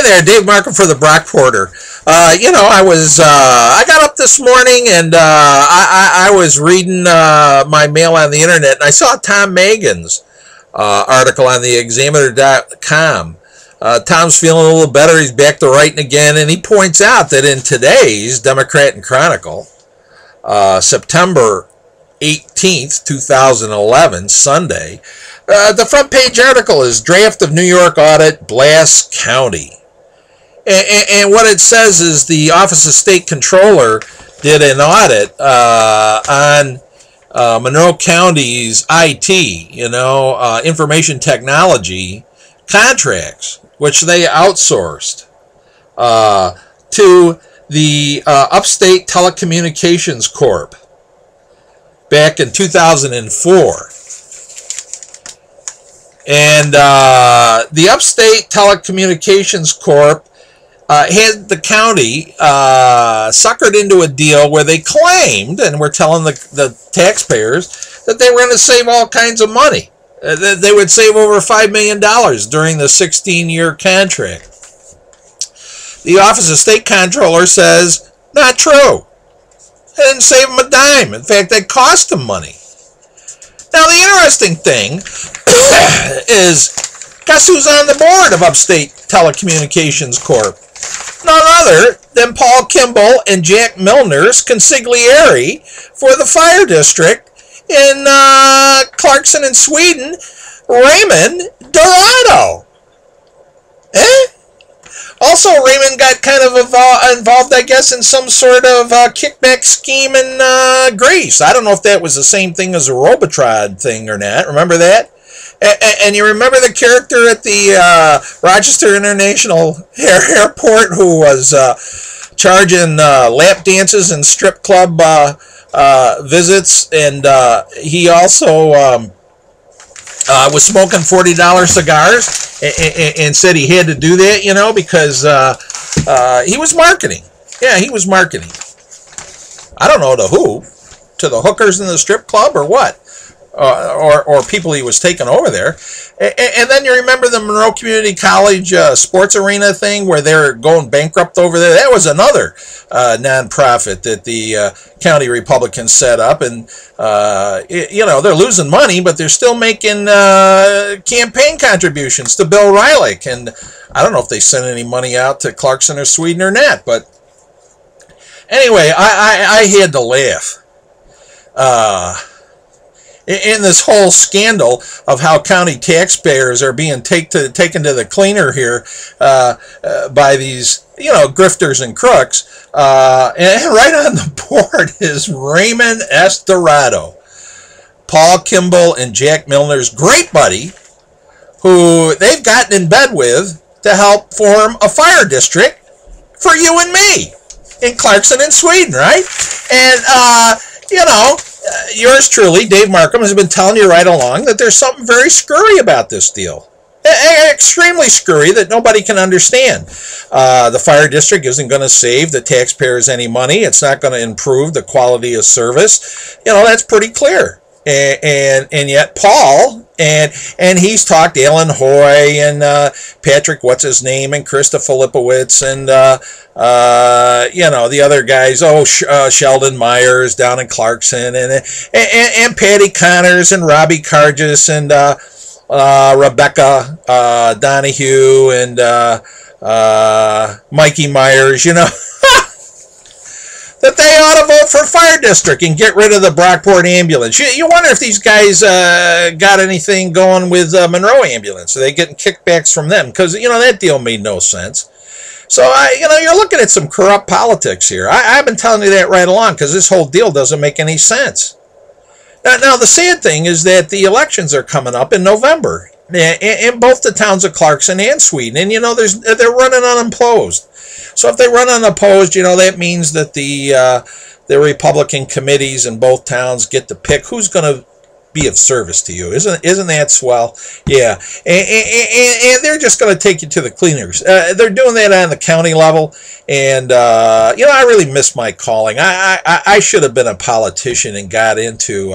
Hi there, Dave Markham for the Brock Porter. I got up this morning and I was reading my mail on the internet, and I saw Tom Megan's article on the Examiner.com. Tom's feeling a little better. He's back to writing again, and he points out that in today's Democrat and Chronicle, September 18th, 2011, Sunday, the front page article is Draft of New York Audit, Blass County. And what it says is the Office of State Controller did an audit on Monroe County's IT, information technology contracts, which they outsourced to the Upstate Telecommunications Corp. back in 2004. And the Upstate Telecommunications Corp had the county suckered into a deal where they claimed, and were telling the taxpayers, that they were going to save all kinds of money. They would save over $5 million during the 16-year contract. The Office of State Comptroller says, not true. They didn't save them a dime. In fact, they cost them money. Now, the interesting thing is, guess who's on the board of Upstate Telecommunications Corp? None other than Paul Kimball and Jack Milner's Consiglere for the fire district in Clarkson in Sweden, Raymond DiRaddo. Also, Raymond got kind of involved, I guess, in some sort of kickback scheme in Greece. I don't know if that was the same thing as a Robotrod thing or not. Remember that? And you remember the character at the Rochester International Airport who was charging lap dances and strip club visits, and he also was smoking $40 cigars and said he had to do that, because he was marketing. Yeah, he was marketing. I don't know to who, to the hookers in the strip club or what? Or people he was taking over there. And then you remember the Monroe Community College sports arena thing where they're going bankrupt over there? That was another nonprofit that the county Republicans set up. And, they're losing money, but they're still making campaign contributions to Bill Rylick. And I don't know if they sent any money out to Clarkson or Sweden or not. But anyway, I had to laugh. In this whole scandal of how county taxpayers are being taken to the cleaner here by these, grifters and crooks. And right on the board is Raymond S. DiRaddo, Paul Kimball and Jack Milner's great buddy, who they've gotten in bed with to help form a fire district for you and me in Clarkson in Sweden, right? And, yours truly, Dave Markham, has been telling you right along that there's something very screwy about this deal. Extremely screwy that nobody can understand. The fire district isn't going to save the taxpayers any money. It's not going to improve the quality of service. That's pretty clear. And yet Paul, and he's talked Alan Hoy and Patrick what's-his-name and Krista Filipowicz and the other guys, Sheldon Myers down in Clarkson and Patty Connors and Robbie Cargis and Rebecca Donahue and Mikey Myers, that they ought to vote for fire district and get rid of the Brockport ambulance. You wonder if these guys got anything going with Monroe ambulance. Are they getting kickbacks from them? Because, that deal made no sense. So, you're looking at some corrupt politics here. I've been telling you that right along because this whole deal doesn't make any sense. Now, the sad thing is that the elections are coming up in November in both the towns of Clarkson and Sweden. And, they're running unopposed. So if they run unopposed, that means that the Republican committees in both towns get to pick who's going to be of service to you. Isn't that swell? Yeah. And they're just going to take you to the cleaners. They're doing that on the county level. And, I really miss my calling. I should have been a politician and got into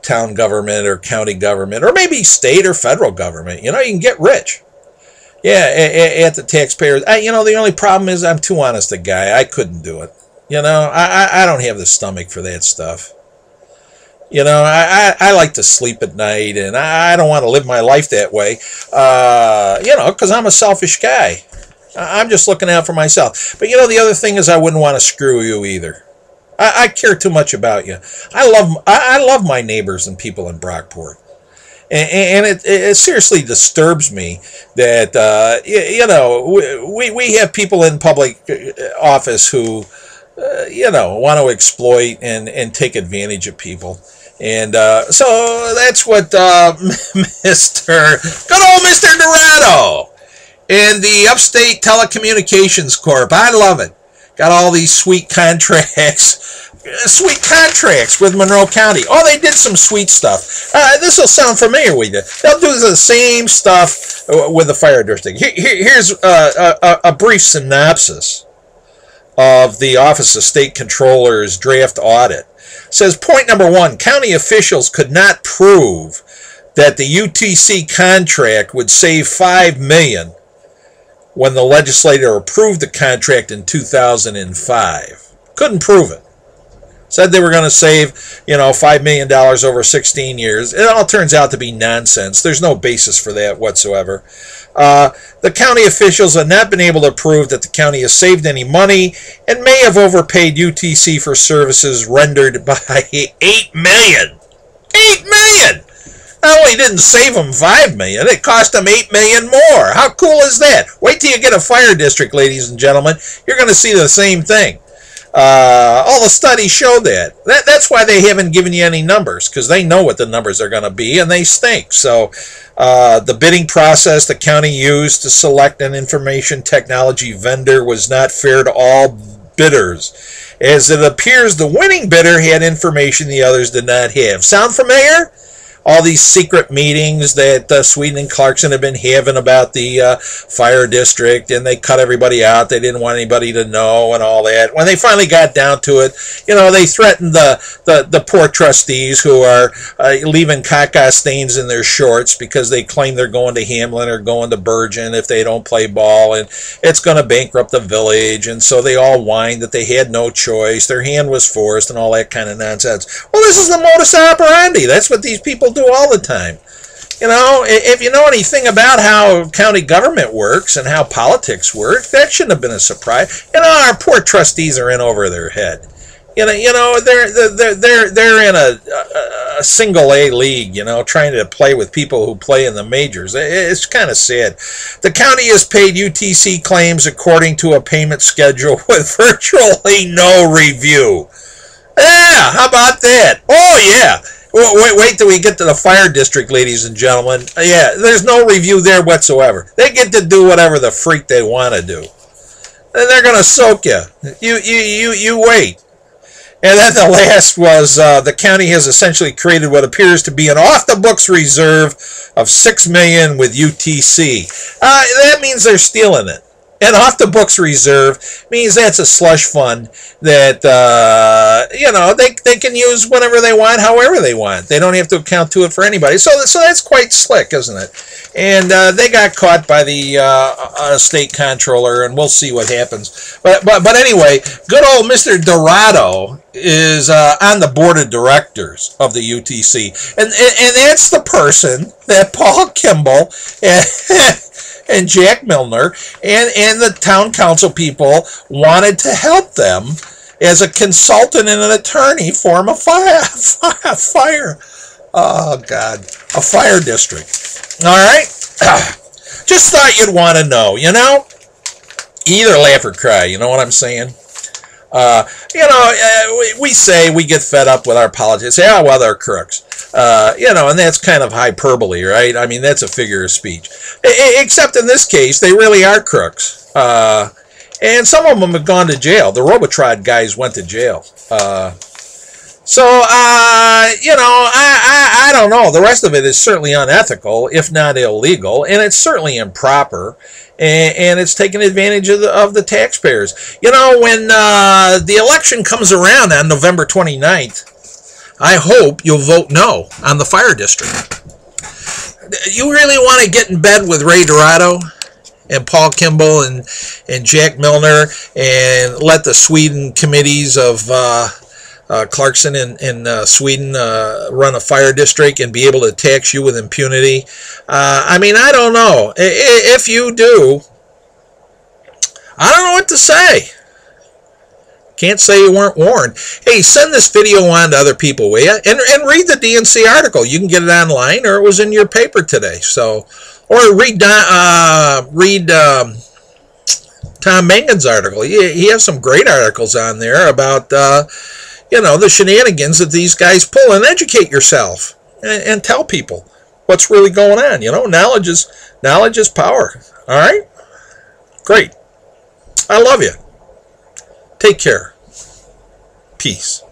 town government or county government or maybe state or federal government. You can get rich. Yeah, at the taxpayers. You know, the only problem is I'm too honest a guy. I couldn't do it. You know, I don't have the stomach for that stuff. You know, I like to sleep at night, and I don't want to live my life that way. You know, because I'm a selfish guy. I'm just looking out for myself. But, you know, the other thing is I wouldn't want to screw you either. I care too much about you. I love my neighbors and people in Brockport. And it seriously disturbs me that, you know, we have people in public office who, you know, want to exploit and take advantage of people. And so that's what good old Mr. DiRaddo and the Upstate Telecommunications Corp. I love it. Got all these sweet contracts with Monroe County. Oh, they did some sweet stuff. This will sound familiar with you. They'll do the same stuff with the fire district. Here's a brief synopsis of the Office of State Controller's draft audit. It says, point number 1, county officials could not prove that the UTC contract would save $5 million when the legislature approved the contract in 2005. Couldn't prove it. Said they were going to save, you know, $5 million over 16 years. It all turns out to be nonsense. There's no basis for that whatsoever. The county officials have not been able to prove that the county has saved any money and may have overpaid UTC for services rendered by $8 million. $8 million! Not only didn't save them $5 million, it cost them $8 million more. How cool is that? Wait till you get a fire district, ladies and gentlemen. You're going to see the same thing. All the studies show that. That's why they haven't given you any numbers, because they know what the numbers are going to be, and they stink. So the bidding process the county used to select an information technology vendor was not fair to all bidders, as it appears the winning bidder had information the others did not have. Sound familiar? All these secret meetings that Sweden and Clarkson have been having about the fire district, and they cut everybody out. They didn't want anybody to know and all that. When they finally got down to it, you know, they threatened the poor trustees who are leaving caca stains in their shorts because they claim they're going to Hamlin or going to Bergen if they don't play ball, and it's going to bankrupt the village. And so they all whined that they had no choice. Their hand was forced and all that kind of nonsense. Well, this is the modus operandi. That's what these people do all the time. You know, if you know anything about how county government works and how politics work, that shouldn't have been a surprise. You know, our poor trustees are in over their head. You know, they're in a single A league. You know, trying to play with people who play in the majors. It's kind of sad. The county has paid UTC claims according to a payment schedule with virtually no review. Yeah, how about that? Oh yeah. Wait till we get to the fire district, ladies and gentlemen. Yeah, there's no review there whatsoever. They get to do whatever the freak they want to do. And they're going to soak you. You wait. And then the last was the county has essentially created what appears to be an off-the-books reserve of $6 million with UTC. That means they're stealing it. An off-the-books reserve means that's a slush fund that, you know, they can use whenever they want, however they want. They don't have to account to it for anybody. So that's quite slick, isn't it? And they got caught by the state comptroller, and we'll see what happens. But anyway, good old Mr. DiRaddo is on the board of directors of the UTC. And that's the person that Paul Kimball and Jack Milner and the town council people wanted to help them as a consultant and an attorney form a fire district. All right? Just thought you'd want to know, you know? Either laugh or cry, you know what I'm saying? You know, we say we get fed up with our politics. Say, oh, well, they're crooks. You know, and that's kind of hyperbole, right? I mean, that's a figure of speech. Except in this case, they really are crooks. And some of them have gone to jail. The Robotrod guys went to jail. So, you know, I don't know. The rest of it is certainly unethical, if not illegal, and it's certainly improper, and it's taking advantage of the taxpayers. You know, when the election comes around on November 29th, I hope you'll vote no on the fire district. You really want to get in bed with Ray DiRaddo? and Paul Kimball and Jack Milner, and let the Sweden committees of Clarkson in Sweden run a fire district and be able to tax you with impunity. I mean, I don't know. If you do, I don't know what to say. Can't say you weren't warned. Hey, send this video on to other people, will you? And read the DNC article. You can get it online, or it was in your paper today. So, or read Tom Mangan's article. He has some great articles on there about you know, the shenanigans that these guys pull, and educate yourself and tell people what's really going on. You know, knowledge is power. All right, great. I love you. Take care. Peace.